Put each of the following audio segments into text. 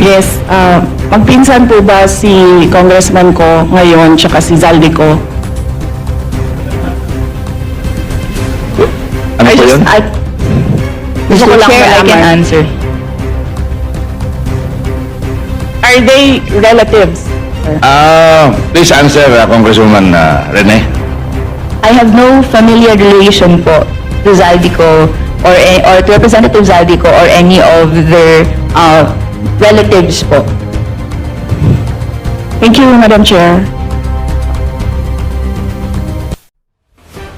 Yes, magpinsan po ba si Congressman ko ngayon tsaka si Zaldi ko? Ano po yun? Gusto ko lang Chair, I can malaman. answer. Are they relatives? Please answer, Congresswoman Rene. I have no familiar relation po to Zaldico or to Representative Zaldico or any of their relatives po. Thank you, Madam Chair.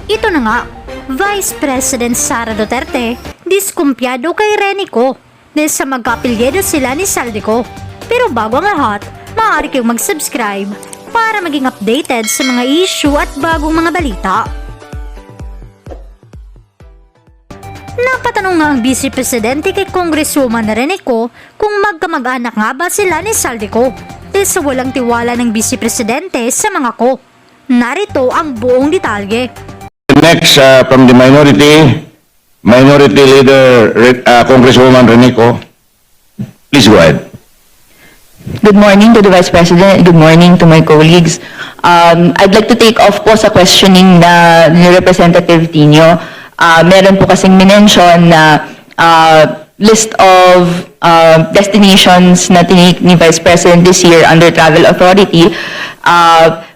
Ito na nga, Vice President Sara Duterte diskumpyado kay Renico dahil sa magkapilyedo sila ni Saldico. Pero bago ang lahat, maaari kayong mag-subscribe para maging updated sa mga issue at bagong mga balita. Napatanong nga ang Vice Presidente kay Congresswoman Renico kung magkamag-anak nga ba sila ni Saldico dahil sa walang tiwala ng Vice Presidente sa mga ko. Narito ang buong detalye. Next, from the Minority Leader, Congresswoman Renico. Please go ahead. Good morning to the Vice President. Good morning to my colleagues. I'd like to take off po sa questioning na ni Representative Tino. Meron po kasing minention na list of destinations na tinake ni Vice President this year under Travel Authority.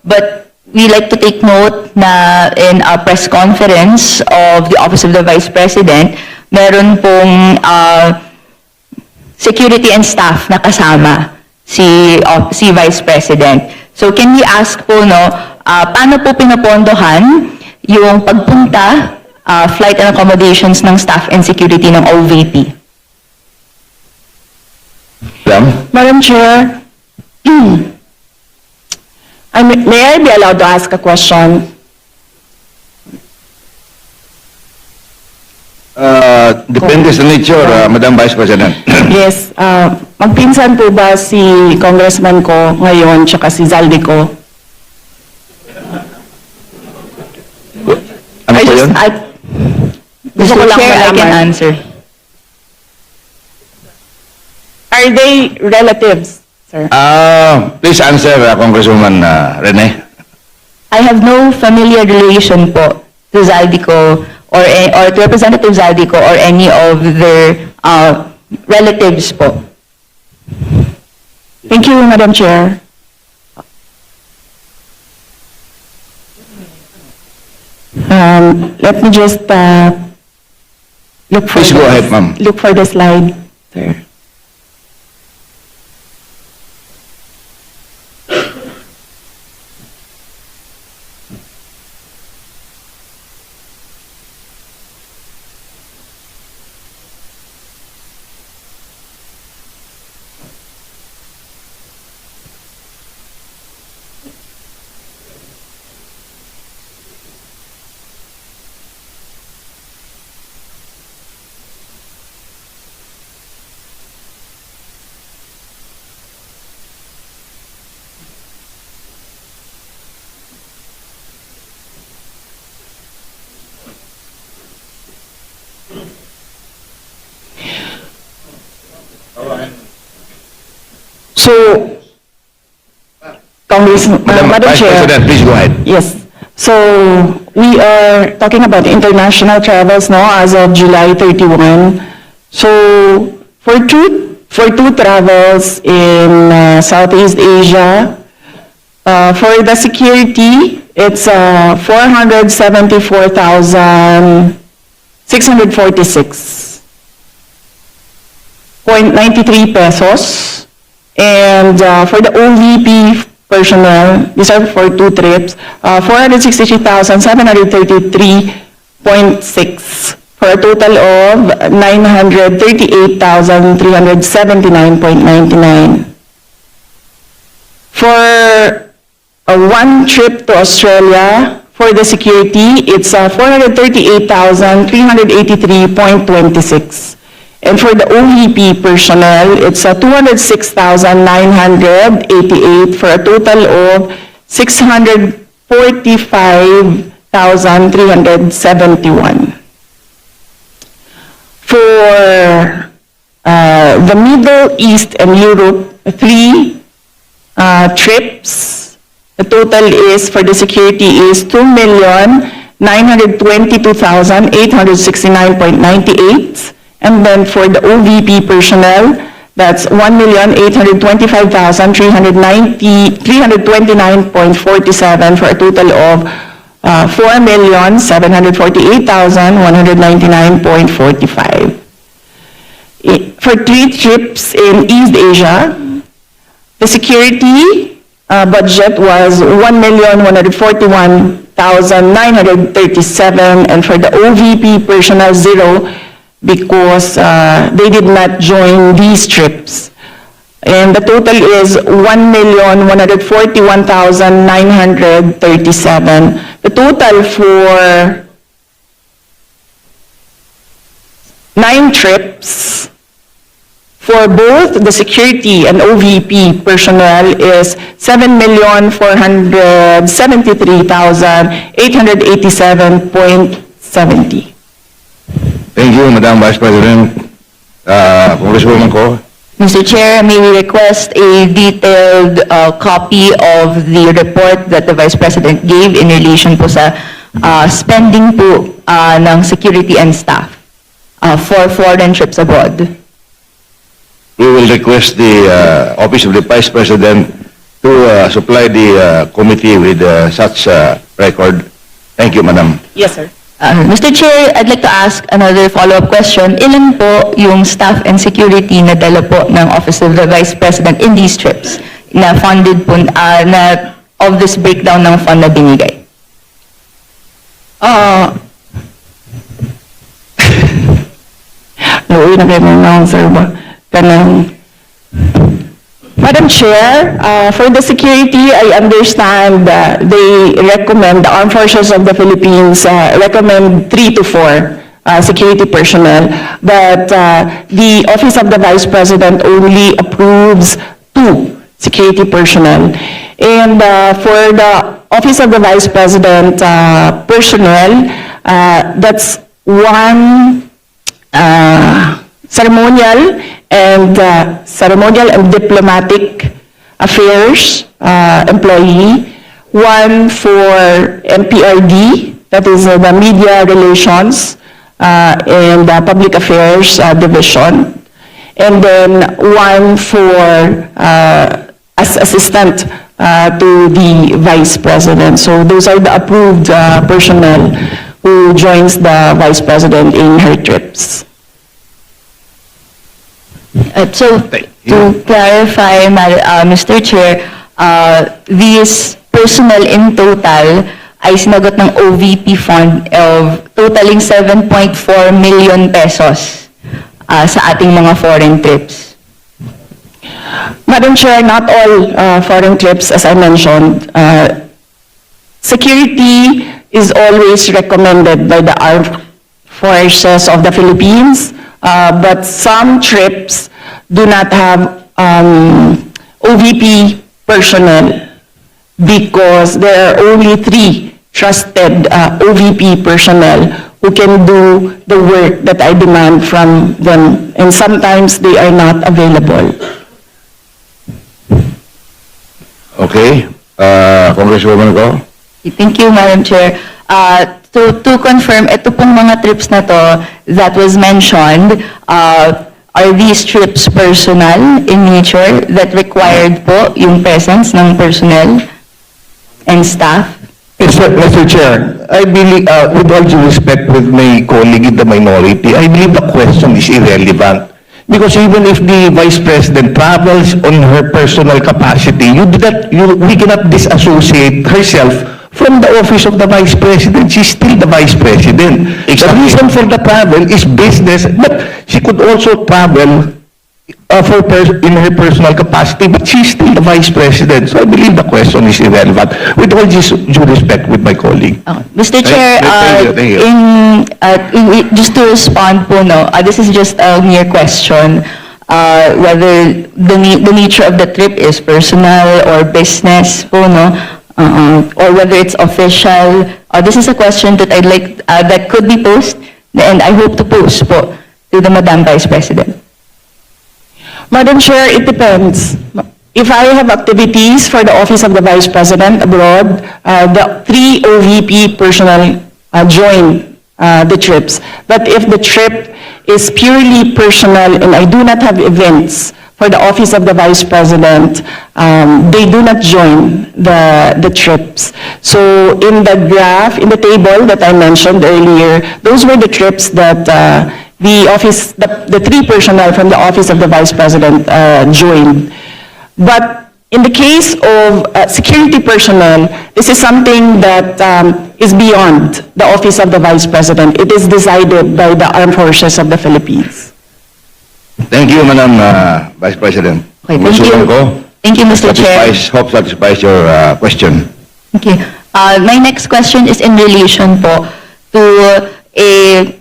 But we like to take note na in a press conference of the Office of the Vice President, meron pong security and staff na kasama si Vice President. So can we ask po, paano po pinapondohan yung pagpunta, flight and accommodations ng staff and security ng OVP? Madam Chair, may I be allowed to ask a question? Depende sa nature, Madam Vice President. Yes, magpinsan po ba si Congressman ko ngayon tsaka si Zaldi ko? Ano po yun? Gusto ko lang Chair, I can malaman. answer. Are they relatives, sir? Please answer, Congresswoman Rene. I have no familiar relation po to Zaldico or to Representative Zaldico or any of their relatives po. Thank you, Madam Chair. Let me just look for Please go ahead, ma'am. Look for the slide, sir. So, Madam Madam Vice Chair. President, please go ahead. Yes. So, we are talking about international travels now as of July 31. So, for two travels in Southeast Asia, for the security, it's 474,646.93 pesos. And for the OVP personnel, these are for two trips, 463,733.6 for a total of 938,379.99. For one trip to Australia, for the security, it's 438,383.26. And for the OVP personnel, it's 206,988 for a total of 645,371. For the Middle East and Europe, 3 trips. The total is, for the security, is 2,922,869.98. And then for the OVP personnel, that's 329.47 for a total of 4,748,199.45. For 3 trips in East Asia, the security budget was 1,141,937, and for the OVP personnel, 0, because they did not join these trips. And the total is 1,141,937. The total for 9 trips for both the security and OVP personnel is 7,473,887.70. Thank you, Madam Vice President. Congresswoman Ko. Mr. Chair, may we request a detailed copy of the report that the Vice President gave in relation po sa spending po ng security and staff for foreign trips abroad. We will request the Office of the Vice President to supply the committee with such record. Thank you, Madam. Yes, sir. Mr. Chair, I'd like to ask another follow-up question. Ilan po yung staff and security na dala po ng Office of the Vice President in these trips na funded po, na of this breakdown ng fund na binigay? Nauwi na kayo ng announcer ba? Kanang. Madam Chair, for the security, I understand they recommend, the Armed Forces of the Philippines recommend 3 to 4 security personnel, but the Office of the Vice President only approves 2 security personnel. And for the Office of the Vice President personnel, that's 1 ceremonial and diplomatic affairs employee, 1 for MPRD, that is the media relations and public affairs division, and then 1 for as assistant to the Vice President. So those are the approved personnel who joins the Vice President in her trips. So, to clarify, Mr. Chair, these personnel in total ay sinagot ng OVP fund of totaling 7.4 million pesos sa ating mga foreign trips. Madam Chair, not all foreign trips, as I mentioned. Security is always recommended by the Armed Forces of the Philippines, but some trips do not have OVP personnel because there are only 3 trusted OVP personnel who can do the work that I demand from them, and sometimes they are not available. Okay. Congresswoman Ko. Thank you, Madam Chair. To confirm, ito pong mga trips na to that was mentioned, are these trips personal in nature that required po yung presence ng personnel and staff? Mr. Chair, I believe, with all due respect with my colleague in the minority, I believe the question is irrelevant. Because even if the Vice President travels on her personal capacity, we cannot disassociate herself from the office of the Vice President. She's still the Vice President. The reason for the travel is business, but she could also travel in her personal capacity, but she's still the Vice President. So I believe the question is irrelevant. With all due respect with my colleague. Mr. Chair, thank you. just to respond po, no, this is just a mere question, whether the nature of the trip is personal or business po, no, or whether it's official. This is a question that I'd like, that could be posed, and I hope to pose po to the Madam Vice President. Madam Chair, it depends. If I have activities for the Office of the Vice President abroad, the 3 OVP personnel join the trips. But if the trip is purely personal and I do not have events for the Office of the Vice President, they do not join the trips. So in the graph, in the table that I mentioned earlier, those were the trips that the 3 personnel from the Office of the Vice President joined. But in the case of security personnel, this is something that is beyond the Office of the Vice President. It is decided by the Armed Forces of the Philippines. Thank you, Madam Vice President. Okay, thank you. Ko, Thank you, Mr. Chair. hope satisfies your question. Okay. My next question is in relation po to a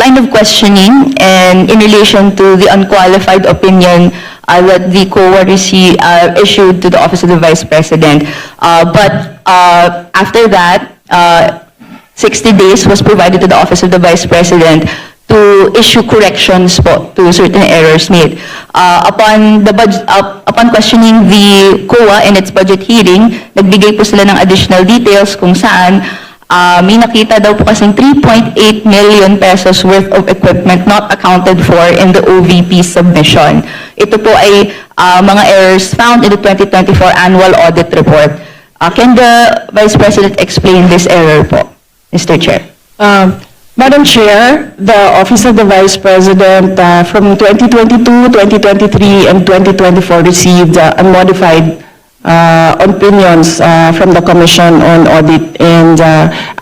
line of questioning and in relation to the unqualified opinion that the COA issued to the Office of the Vice President. But after that, 60 days was provided to the Office of the Vice President to issue corrections po to certain errors made. Upon questioning the COA in its budget hearing, nagbigay po sila ng additional details kung saan may nakita daw po kasing 3.8 million pesos worth of equipment not accounted for in the OVP submission. Ito po ay mga errors found in the 2024 annual audit report. Can the Vice President explain this error po, Mr. Chair? Madam Chair, the Office of the Vice President from 2022, 2023, and 2024 received unmodified opinions from the Commission on Audit, and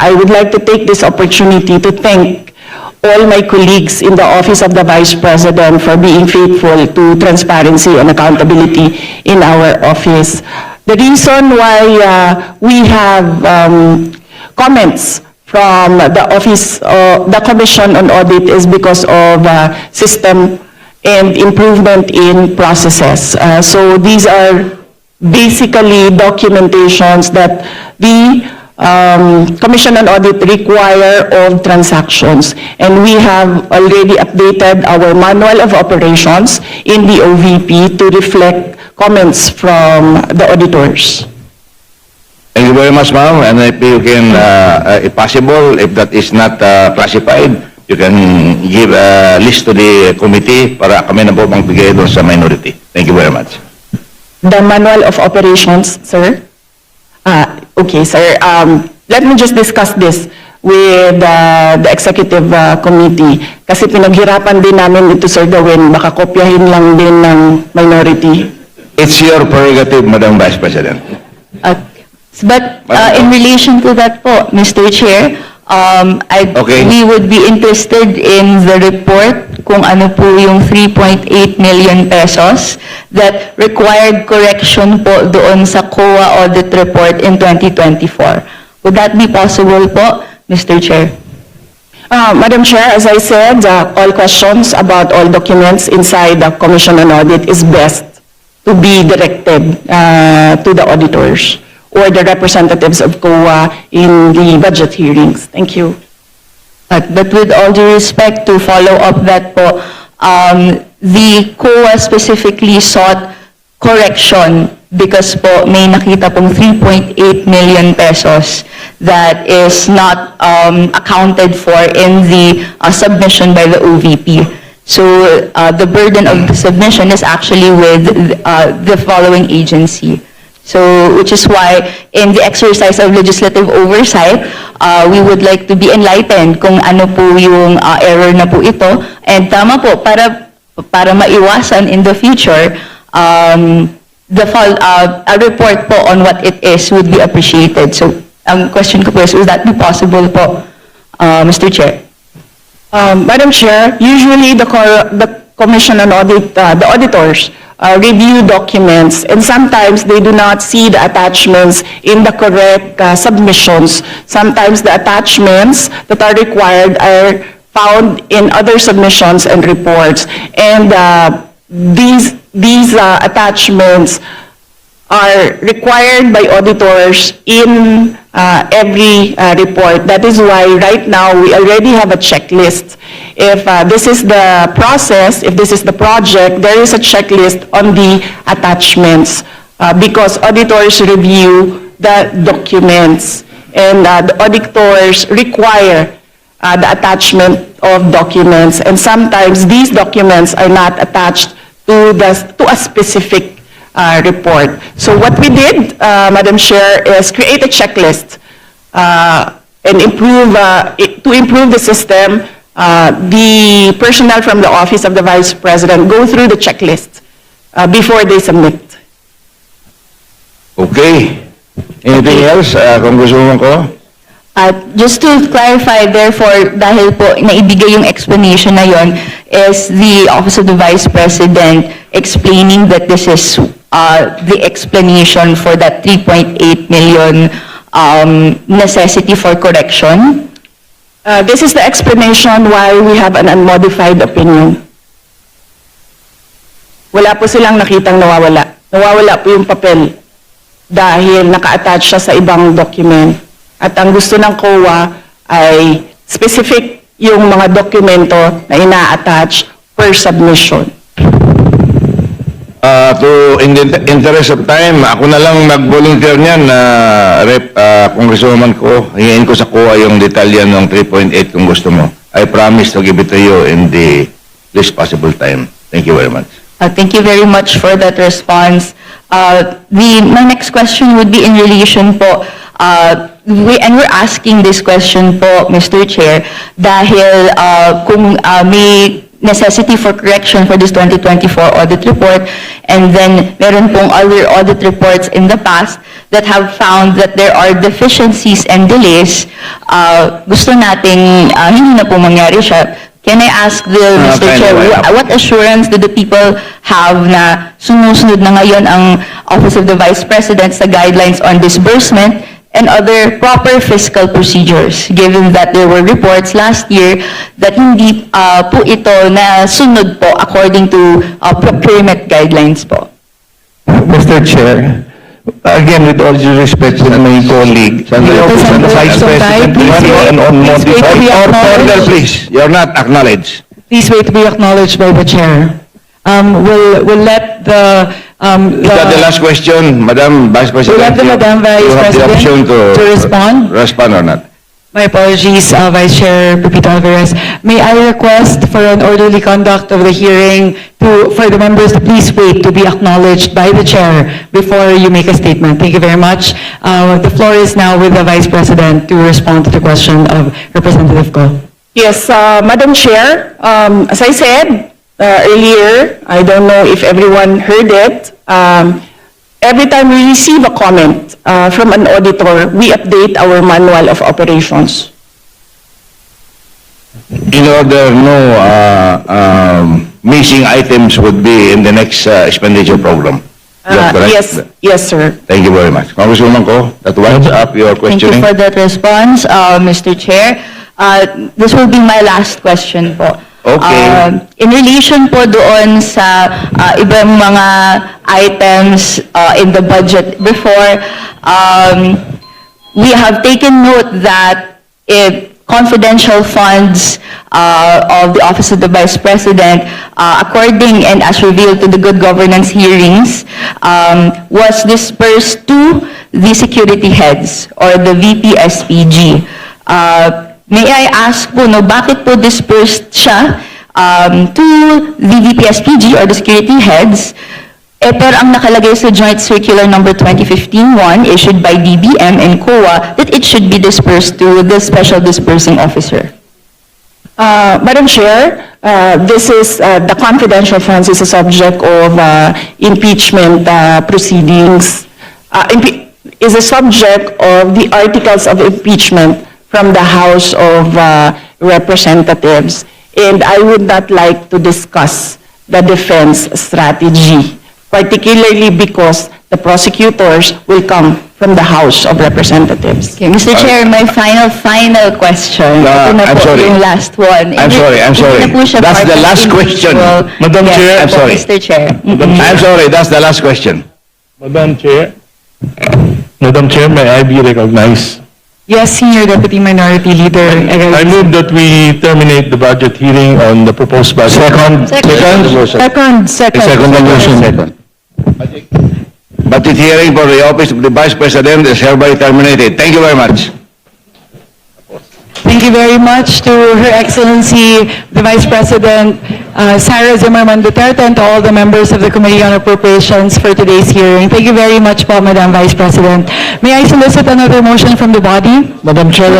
I would like to take this opportunity to thank all my colleagues in the Office of the Vice President for being faithful to transparency and accountability in our office. The reason why we have comments from the Commission on Audit is because of system and improvement in processes. So these are basically documentations that the Commission on Audit require of transactions. And we have already updated our manual of operations in the OVP to reflect comments from the auditors. Thank you very much, ma'am. And if you can, if possible, if that is not classified, you can give a list to the committee para kami na po magbigay doon sa minority. Thank you very much. The manual of operations, sir? Okay, sir. Let me just discuss this with the executive committee. Kasi pinaghirapan din namin ito, Sir Gawin. Baka kopyahin lang din ng minority. It's your prerogative, Madam Vice President. But in relation to that po, Mr. Chair, Okay. we would be interested in the report kung ano po yung 3.8 million pesos that required correction po doon sa COA audit report in 2024. Would that be possible po, Mr. Chair? Madam Chair, as I said, all questions about all documents inside the Commission on Audit is best to be directed to the auditors or the representatives of COA in the budget hearings. Thank you. But with all due respect, to follow up that po, the COA specifically sought correction because po may nakita pong 3.8 million pesos that is not accounted for in the submission by the OVP. So the burden of the submission is actually with the following agency. So, which is why in the exercise of legislative oversight, we would like to be enlightened kung ano po yung error na po ito. And tama po, para maiwasan in the future, a report po on what it is would be appreciated. So, ang question ko po is, would that be possible po, Mr. Chair? Madam Chair, usually the Commission on Audit, the auditors review documents, and sometimes they do not see the attachments in the correct submissions. Sometimes the attachments that are required are found in other submissions and reports. And these attachments are required by auditors in every report. That is why right now we already have a checklist. If this is the process, if this is the project, there is a checklist on the attachments because auditors review the documents and the auditors require the attachment of documents, and sometimes these documents are not attached to a specific report. So what we did, Madam Chair, is create a checklist and to improve the system. The personnel from the Office of the Vice President go through the checklist before they submit. Okay. Anything else, Congresswoman ko? Just to clarify, therefore, dahil po naibigay yung explanation na yon, is the Office of the Vice President explaining that this is the explanation for that 3.8 million necessity for correction? This is the explanation why we have an unmodified opinion. Wala po silang nakitang nawawala. Nawawala po yung papel dahil naka-attach siya sa ibang document. At ang gusto ng COA ay specific yung mga dokumento na ina-attach per submission. In the interest of time, ako na lang mag-volunteer niyan na Congresswoman ko. Hingin ko sa COA yung detalyan ng 3.8 kung gusto mo. I promise to give it to you in the least possible time. Thank you very much. Thank you very much for that response. My next question would be in relation po, we're asking this question po, Mr. Chair, dahil kung may necessity for correction for this 2024 audit report, and then meron pong other audit reports in the past that have found that there are deficiencies and delays, gusto nating hindi na po mangyari siya. Can I ask Mr. Chair, what assurance do the people have na sumusunod na ngayon ang Office of the Vice President sa guidelines on disbursement and other proper fiscal procedures, given that there were reports last year that hindi po ito na sunod po according to procurement guidelines po? Mr. Chair, again, with all due respect to my colleague, the Office of the Vice President is an unmodified Order, please. You're not acknowledged. Please wait to be acknowledged by the chair. We'll let the, Is that the last question, Madam Vice President? We'll let the Madam Vice You have the President option to respond. Respond or not? My apologies, Vice Chair Pepito Alvarez. May I request for an orderly conduct of the hearing for the members to please wait to be acknowledged by the chair before you make a statement. Thank you very much. The floor is now with the Vice President to respond to the question of Representative Go. Yes, Madam Chair, as I said earlier, I don't know if everyone heard it, every time we receive a comment from an auditor, we update our manual of operations. In order no missing items would be in the next expenditure program. Is that correct? Yes, sir. Thank you very much. Congresswoman ko, that winds up your Thank you questioning. for that response, Mr. Chair. This will be my last question po. Okay. In relation po doon sa ibang mga items in the budget before, we have taken note that if confidential funds of the Office of the Vice President, according and as revealed to the good governance hearings, was dispersed to the security heads or the VP-SPG. May I ask po, no, bakit po dispersed siya to the VP-SPG or the security heads, pero ang nakalagay sa Joint Circular Number 2015-1 issued by DBM and COA that it should be dispersed to the Special Disbursing Officer? Madam Chair, this is, the confidential funds is a subject of impeachment proceedings, is a subject of the articles of impeachment from the House of Representatives. And I would not like to discuss the defense strategy, particularly because the prosecutors will come from the House of Representatives. Okay, Mr. Chair, my final question. Ito na I'm po sorry. yung last one. I'm sorry. Hindi na po siya That's part the of last question. individual- Madam Yes, Chair, I'm po, sorry. Mr. Chair. I'm sorry, that's the last question. Madam Chair, may I be recognized? Yes, Senior Deputy Minority Leader. I move that we terminate the budget hearing on the proposed budget. Second. Second the motion. Budget hearing for the office of the Vice President is hereby terminated. Thank you very much. Thank you very much to Her Excellency, the Vice President, Sara Zimmerman Duterte, and to all the members of the Committee on Appropriations for today's hearing. Thank you very much po, Madam Vice President. May I solicit another motion from the body? Madam Chair,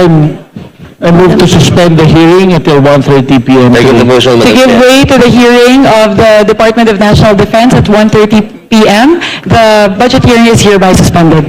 I move to suspend the hearing until 1:30 p.m. Second the motion, To Madam give Chair. way to the hearing of the Department of National Defense at 1:30 p.m., the budget hearing is hereby suspended.